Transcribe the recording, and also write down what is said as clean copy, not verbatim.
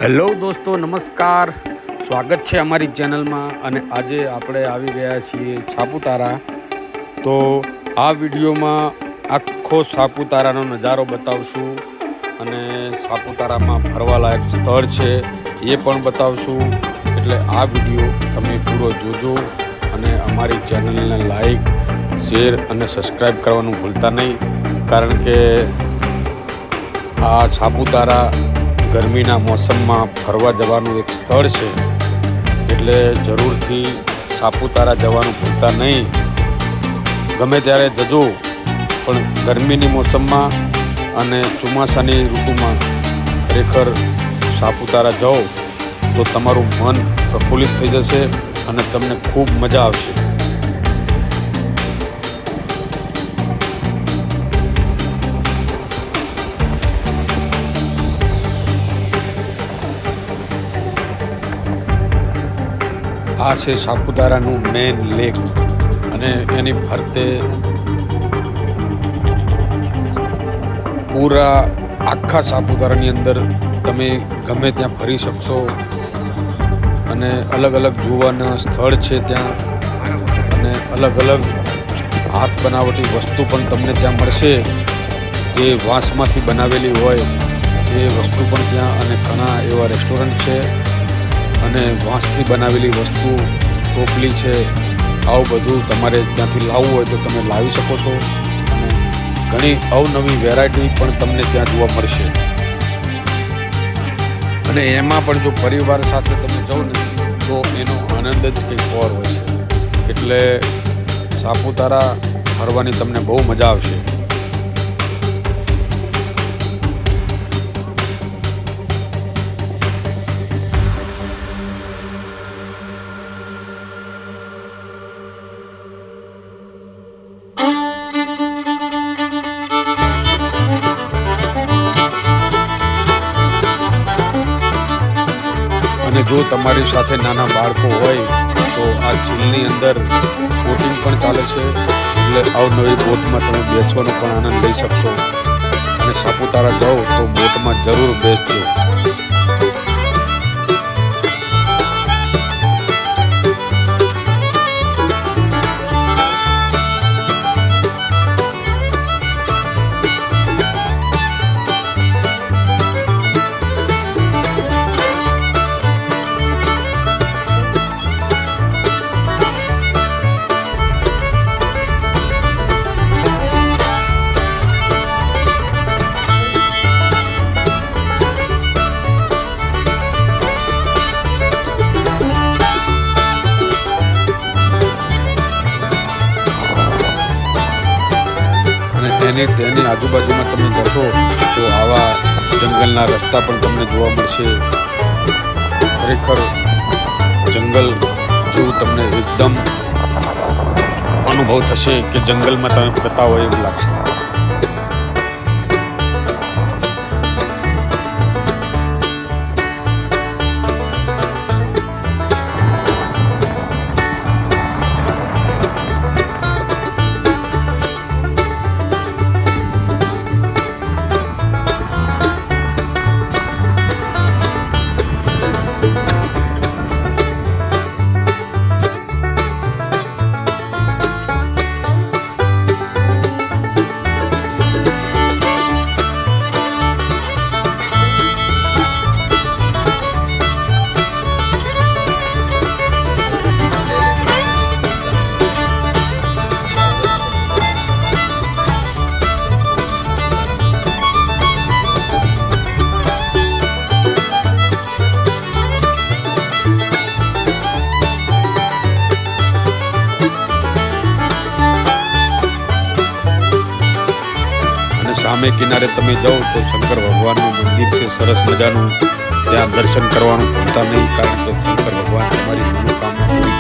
Hello દોસ્તો, નમસ્કાર. સ્વાગત છે અમારી ચેનલમાં. અને આજે આપણે આવી ગયા છીએ સાપુતારા. તો આ વિડીયોમાં આખો સાપુતારાનો નજારો બતાવશું અને સાપુતારામાં ફરવાલાયક સ્થળ છે એ પણ બતાવશું. એટલે આ વિડીયો તમે પૂરો જોજો અને અમારી ચેનલને લાઈક, શેર અને સબસ્ક્રાઈબ કરવાનું ભૂલતા નહીં. કારણ કે આ સાપુતારા ગરમીના મોસમમાં ફરવા જવાનું એક સ્થળ છે. એટલે જરૂરથી સાપુતારા જવાનું ભૂલતા નહીં. ગમે ત્યારે જજો, પણ ગરમીની મોસમમાં અને ચોમાસાની ઋતુમાં ખરેખર સાપુતારા જાઓ તો તમારું મન પ્રફુલ્લિત થઈ જશે અને તમને ખૂબ મજા આવશે. આ છે સાપુતારાનું મેઇન લેક અને એની ફરતે પૂરા આખા સાપુતારાની અંદર તમે ગમે ત્યાં ફરી શકશો અને અલગ અલગ જોવાના સ્થળ છે ત્યાં. અને અલગ અલગ હાથ બનાવટી વસ્તુ પણ તમને ત્યાં મળશે. જે વાંસમાંથી બનાવેલી હોય એ વસ્તુ પણ ત્યાં, અને ઘણા એવા રેસ્ટોરન્ટ છે અને વાંસથી બનાવેલી વસ્તુ, ટોપલી છે, આવું બધું તમારે ત્યાંથી લાવવું હોય તો તમે લાવી શકો છો. અને ઘણી અવનવી વેરાયટી પણ તમને ત્યાં જોવા મળશે. અને એમાં પણ જો પરિવાર સાથે તમે જાઓ ને તો એનો આનંદ જ કંઈક ઓર હોય છે. એટલે સાપુતારા ફરવાની તમને બહુ મજા આવશે. અને જો તમારી સાથે નાના બાળકો હોય તો આ ઝીલની અંદર બોટિંગ પણ ચાલે છે. એટલે અવનવી બોટમાં તમે બેસવાનો પણ આનંદ લઈ શકશો. અને સાપુતારા જાઓ તો બોટમાં જરૂર બેસજો. તેની આજુબાજુમાં તમે જશો તો આવા જંગલના રસ્તા પણ તમને જોવા મળશે. ખરેખર જંગલ જેવું તમને એકદમ અનુભવ થશે કે જંગલમાં તમે ફરતા હોય એવું લાગશે. સામે કિનારે તમે જાઓ તો શંકર ભગવાનનું મંદિર છે સરસ મજાનું. ત્યાં દર્શન કરવાનું ભૂલતા નહીં. કારણ કે શંકર ભગવાન તમારી મનોકામના